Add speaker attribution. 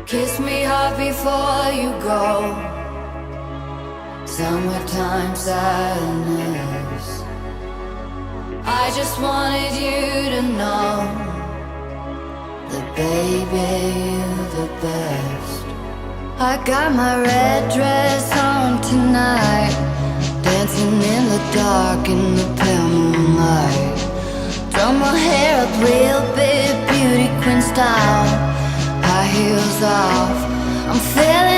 Speaker 1: Kiss me hard before you go. Summertime sadness. I just wanted you to know that baby, you're the best. I got my red dress on tonight, dancing in the dark in the pale moonlight. Done my hair up real big, beauty queen style, high heels off. I'm feeling